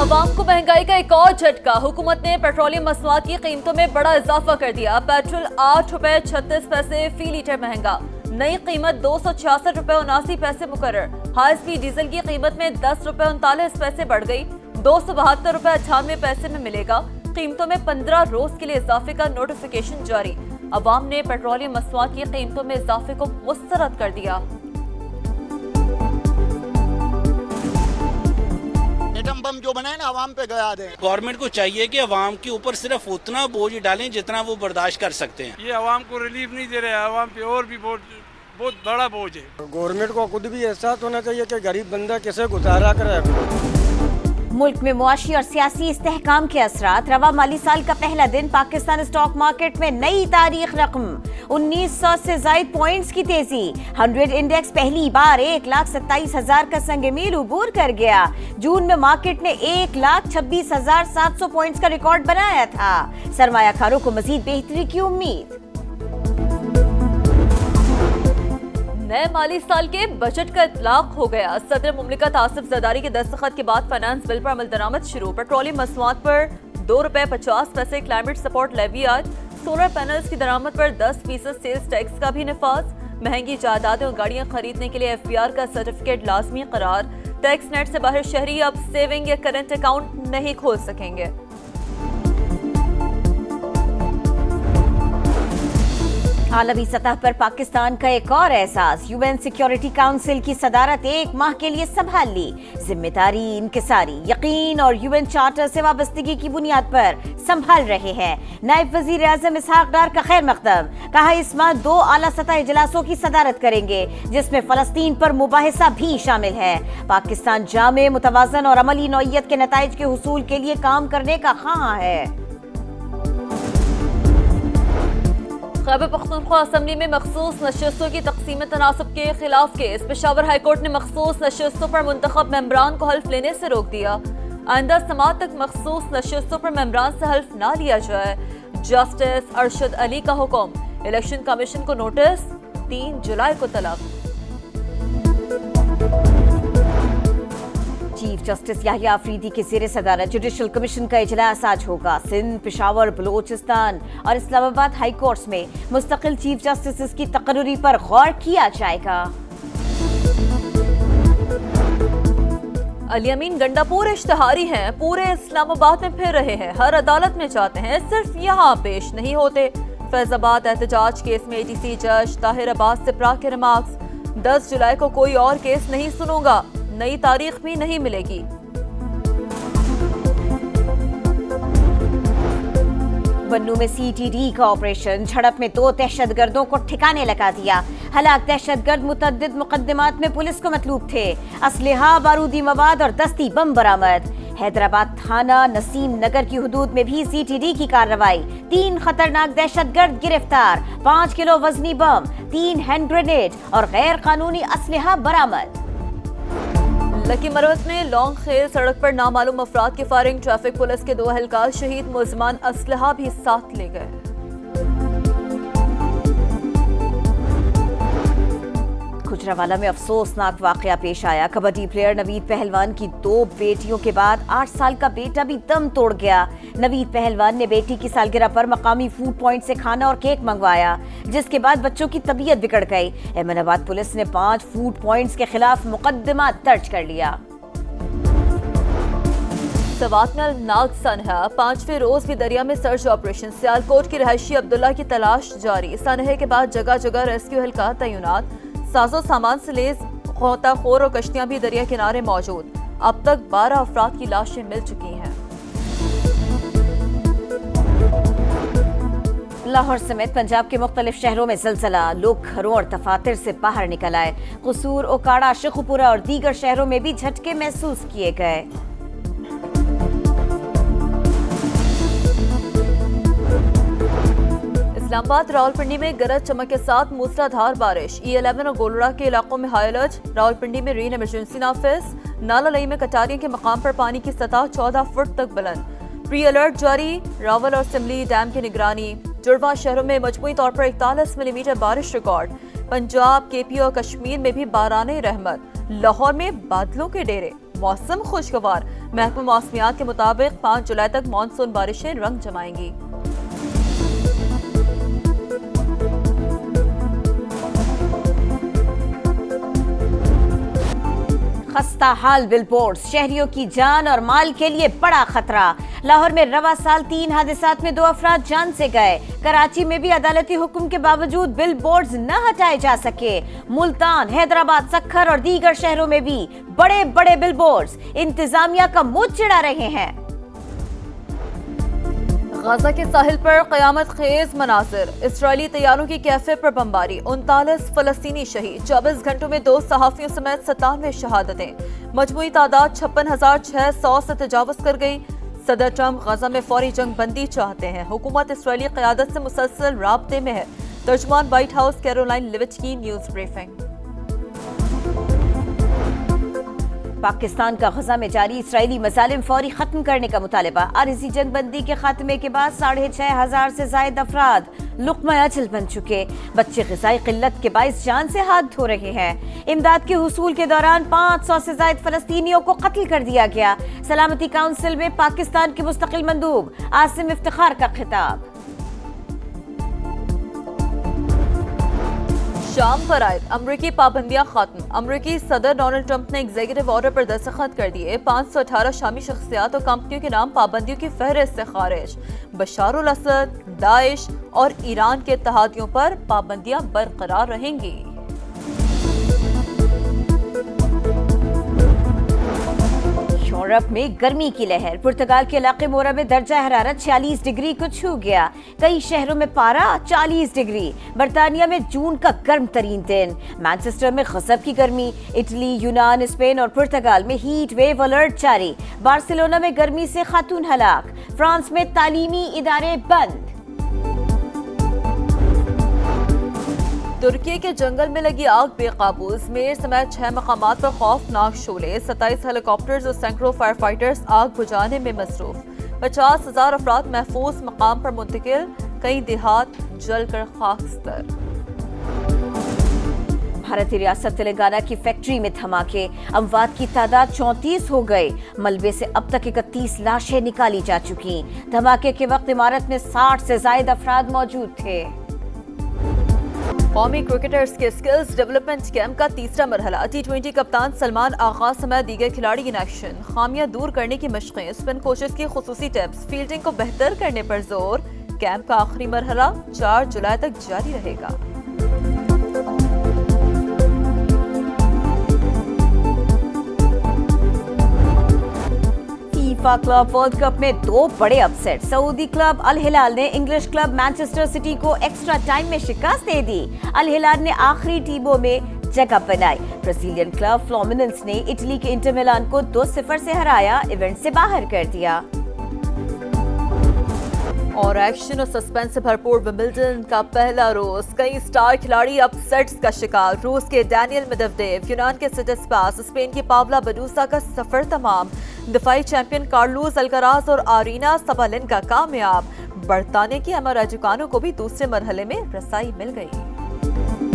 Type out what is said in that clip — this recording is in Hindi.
अवाम को महंगाई का एक और झटका। हुकूमत ने पेट्रोलियम मसनूआत की कीमतों में बड़ा इजाफा कर दिया। पेट्रोल 8 रुपए 36 पैसे फी लीटर महंगा। नई कीमत 266 रुपए 79 पैसे मुकर्रर। हाई स्पीड डीजल की कीमत में 10 रुपए 39 पैसे बढ़ गई। 272 रुपए 98 पैसे में मिलेगा। कीमतों में 15 रोज के लिए इजाफे का नोटिफिकेशन जारी। अवाम ने पेट्रोलियम मसनूआत की कीमतों में इजाफे को मुस्तरद कर दिया। एटम बम जो बनाए ना आवाम पे गया दें। गवर्नमेंट को चाहिए कि अवाम के ऊपर सिर्फ उतना बोझ डालें जितना वो बर्दाश्त कर सकते हैं। ये अवाम को रिलीफ नहीं दे रहे हैं, अवाम पे और भी बहुत बड़ा बोझ है। गवर्नमेंट को खुद भी एहसास होना चाहिए कि गरीब बंदा कैसे गुजारा करे। मुल्क में मुआशी और सियासी इस्तेहकाम के असरात। रवा माली साल का पहला दिन पाकिस्तान स्टॉक मार्केट में नई तारीख रकम। 1900 से ज्यादा पॉइंट्स की तेजी। 100 इंडेक्स पहली बार 1,27,000 का संग मील उबूर कर गया। जून में मार्केट ने 1,26,700 पॉइंट्स का रिकॉर्ड बनाया था। सरमायाकारों को मजीद बेहतरी की उम्मीद। नए माली साल के बजट का इतलाक हो गया। सदर मुमलिकत आसिफ जरदारी के दस्तखत के बाद फाइनेंस बिल पर अमल दरामद शुरू। पेट्रोलियम मसनूआत पर 2 रुपए 50 पैसे क्लाइमेट सपोर्ट लेवी आज। सोलर पैनल्स की दरामद पर 10% सेल्स टैक्स का भी निफाज। महंगी जायदादें और गाड़ियां खरीदने के लिए FBR का सर्टिफिकेट लाजमी करार। टैक्स नेट से बाहर शहरी अब सेविंग या करंट अकाउंट नहीं खोल सकेंगे। आलमी सतह पर पाकिस्तान का एक और एहसास। UN सिक्योरिटी काउंसिल की सदारत 1 माह के लिए संभाल ली। जिम्मेदारी, इंकिसारी, यकीन और UN चार्टर से वाबस्तगी की बुनियाद पर संभाल रहे हैं। नायब वजीर आजम इसहाक डार का खैर मकदम। कहा इस माह 2 आला सतह इजलासों की सदारत करेंगे जिसमें फलस्तीन पर मुबाहिसा भी शामिल है। पाकिस्तान जामे, मुतवाजन और अमली नौइयत के नताइज के हुसूल के लिए काम करने का ख्वाह है। खैबर पख्तूनख्वा असम्बली में मखसूस नशस्तों की तकसीम तनासब के खिलाफ केस। पेशावर हाईकोर्ट ने मखसूस नशस्तों पर मुंतखब मेंबरान को हल्फ लेने से रोक दिया। आइंदा समाअत तक मखसूस नशस्तों पर मेंबरान से हल्फ ना लिया जाए। जस्टिस अरशद अली का हुक्म। इलेक्शन कमीशन को नोटिस। 3 जुलाई को तलब। चीफ जस्टिस याहिया अफरीदी के ज़ेर सदारत जुडिशल कमीशन का इजलास आज होगा। सिंध, पेशावर, बलोचिस्तान और इस्लामाबाद हाई कोर्ट्स में मुस्तकिल चीफ जस्टिस की तकर्री पर गौर किया जाएगा। अली अमीन गंडापुर इश्तहारी हैं। पूरे इस्लामाबाद में फिर रहे हैं। हर अदालत में जाते हैं, सिर्फ यहाँ पेश नहीं होते। फैजाबाद एहतजाज केस में ATC जज ताहिर अब्बास सिप्रा के रिमार्क्स। 10 जुलाई को कोई और केस नहीं सुनूंगा। नई तारीख भी नहीं मिलेगी। बन्नू में CTD का ऑपरेशन। झड़प में 2 दहशतगर्दों को ठिकाने लगा दिया। हलाक दहशतगर्द मुतअद्दिद मुकदमात में पुलिस को मतलूब थे। असलहा, बारूदी मवाद और दस्ती बम बरामद। हैदराबाद थाना नसीम नगर की हुदूद में भी CTD की कार्रवाई। 3 खतरनाक दहशतगर्द गिरफ्तार। 5 किलो वजनी बम, 3 हैंड ग्रेनेड और गैर कानूनी असलहा बरामद। लकी मरवत में लॉन्ग खेल सड़क पर नामालूम अफराद की फायरिंग। ट्रैफिक पुलिस के 2 एहलकार शहीद। मुलजमान असलहा भी साथ ले गए। गुजरावाला में अफसोसनाक वाकया पेश आया। कबड्डी प्लेयर नवीद पहलवान की 2 बेटियों के बाद 8 साल का बेटा भी दम तोड़ गया। नवीद पहलवान ने बेटी की सालगिरह पर मकामी फूड पॉइंट से खाना और केक मंगवाया, जिसके बाद बच्चों की तबीयत बिगड़ गई। अहमदाबाद पुलिस ने 5 फूड पॉइंट्स के खिलाफ मुकदमा दर्ज कर लिया। सवात में अल्पनाक सनहा। 5वें रोज भी दरिया में सर्च ऑपरेशन। सियालकोट की रहायशी अब्दुल्ला की तलाश जारी। सनहे के बाद जगह जगह रेस्क्यू एहलकार तैनात। साजो सामान से लेस गोताखोर और कश्तियां भी दरिया किनारे मौजूद। अब तक 12 अफराद की लाशें मिल चुकी हैं। लाहौर समेत पंजाब के मुख्तलिफ शहरों में ज़िलज़ला। लोग घरों और दफातर से बाहर निकल आए। कसूर, ओकाड़ा, शेखुपुरा और दीगर शहरों में भी झटके महसूस किए गए। इस्लामाबाद रावलपिंडी में गरज चमक के साथ मूसलाधार बारिश। E11 और गोलड़ा के इलाकों में हाई अलर्ट। रावलपिंडी में रेन इमरजेंसी नाफिज। नाला लई में कटारियों के मकाम पर पानी की सतह 14 फुट तक बुलंद। प्री अलर्ट जारी। रावल और सिमली डैम की निगरानी। जुड़वा शहरों में मजमूई तौर पर 41 मिलीमीटर बारिश रिकॉर्ड। पंजाब, KP और कश्मीर में भी बाराने रहमत। लाहौर में बादलों के डेरे। मौसम खुशगवार। महकमा मौसमियात के मुताबिक 5 जुलाई तक मानसून बारिशें रंग जमाएंगी। खस्ता हाल बिलबोर्ड्स, शहरियों की जान और माल के लिए बड़ा खतरा। लाहौर में रवा साल 3 हादसात में 2 अफराद जान से गए। कराची में भी अदालती हुक्म के बावजूद बिलबोर्ड्स न हटाए जा सके। मुल्तान, हैदराबाद, सक्खर और दीगर शहरों में भी बड़े बड़े बिलबोर्ड्स इंतजामिया का मुंह चिढ़ा रहे हैं। गाजा के साहिल पर क़यामत खेज मनाजिर, इसराइली तैयारों की कैफे पर बमबारी, 39 फलस्तीनी शहीद, 24 घंटों में 2 सहाफियों समेत 97 शहादतें। मजमूई तादाद 56,600 से तजावुज कर गई। सदर ट्रंप गाजा में फौरी जंग बंदी चाहते हैं। हुकूमत इसराइली क़यादत से मुसलसल राब्ते में है। तर्जुमान व्हाइट हाउस कैरोलाइन लिविच की न्यूज ब्रीफिंग। पाकिस्तान का गजा में जारी इसराइली मजालिम फौरी खत्म करने का मुतालबा। आरिज़ी जंग बंदी के खात्मे के बाद 6,500 से जायद अफराद लुक़्मा अजल बन चुके। बच्चे ग़िज़ाई क़िल्लत के बाइस जान से हाथ धो रहे हैं। इमदाद के हुसूल के दौरान 500 से जायद फ़लस्तीनियों को कत्ल कर दिया गया। सलामती काउंसिल में पाकिस्तान के मुस्तकिल मंदूब आसिम इफ्तिखार का खिताब। शाम फ़राइद, अमरीकी पाबंदियां खत्म। अमरीकी सदर डोनाल्ड ट्रंप ने एग्जीक्यूटिव ऑर्डर पर दस्तखत कर दिए। 518 शामी शख्सियात और कंपनियों के नाम पाबंदियों की फहरिस्त से खारिज। बशार अल असद, दाइश और ईरान के इत्तेहादियों पर पाबंदियां बरकरार रहेंगी। यूरोप में गर्मी की लहर, पुर्तगाल के इलाके मोरा में दर्जा हरारत 46 डिग्री को छू गया। कई शहरों में पारा 40 डिग्री। बर्तानिया में जून का गर्म तरीन दिन। मैनचेस्टर में गजब की गर्मी। इटली, यूनान, स्पेन और पुर्तगाल में हीट वेव अलर्ट जारी। बार्सिलोना में गर्मी से खातून हलाक। फ्रांस में तालीमी इदारे बंद। तुर्की के जंगल में लगी आग बेकाबू। अजमेर समेत 6 मकामात पर खौफनाक शोले। 27 हेलीकॉप्टर्स और सैकड़ों फायर फाइटर्स आग बुझाने में मसरूफ। 50,000 अफराद महफूज मकाम पर मुंतकिल। कई देहात जलकर खाकस्तर। भारतीय रियासत तेलंगाना की फैक्ट्री में धमाके। अमवात की तादाद 34 हो गए। मलबे से अब तक 31 लाशें निकाली जा चुकी। धमाके के वक्त इमारत में 60 से ज्यादा अफराद मौजूद थे। कौमी क्रिकेटर्स के स्किल्स डेवलपमेंट कैंप का तीसरा मरहला। T20 कप्तान सलमान आगा समेत दीगर खिलाड़ी इन एक्शन। खामियां दूर करने की मशक़ें, स्पिन कोचेस की खुसूसी टिप्स, फील्डिंग को बेहतर करने पर जोर। कैंप का आखिरी मरहला 4 जुलाई तक जारी रहेगा। फीफा क्लब वर्ल्ड कप में 2 बड़े अपसेट। सऊदी क्लब अल हिलाल ने इंग्लिश क्लब मैनचेस्टर सिटी को एक्स्ट्रा टाइम में शिकस्त दे दी। अल हिलाल ने आखिरी टीमों में जगह बनाई। ब्राजीलियन क्लब फ्लोमिनेंस ने इटली के इंटर मिलान को 2-0 से हराया, इवेंट से बाहर कर दिया। और एक्शन और सस्पेंस से भरपूर विंबलडन का पहला रोज। कई स्टार खिलाड़ी अपसेट्स का शिकार। रूस के डैनियल मेदवेदेव, यूनान के सिट्सिपास, स्पेन की पावला बडूसा का सफर तमाम। दिफाई चैंपियन कार्लोस अल्काराज और आरीना सबालेंका कामयाब। बरताने की एमा राजुकानो को भी दूसरे मरहले में रसाई मिल गई।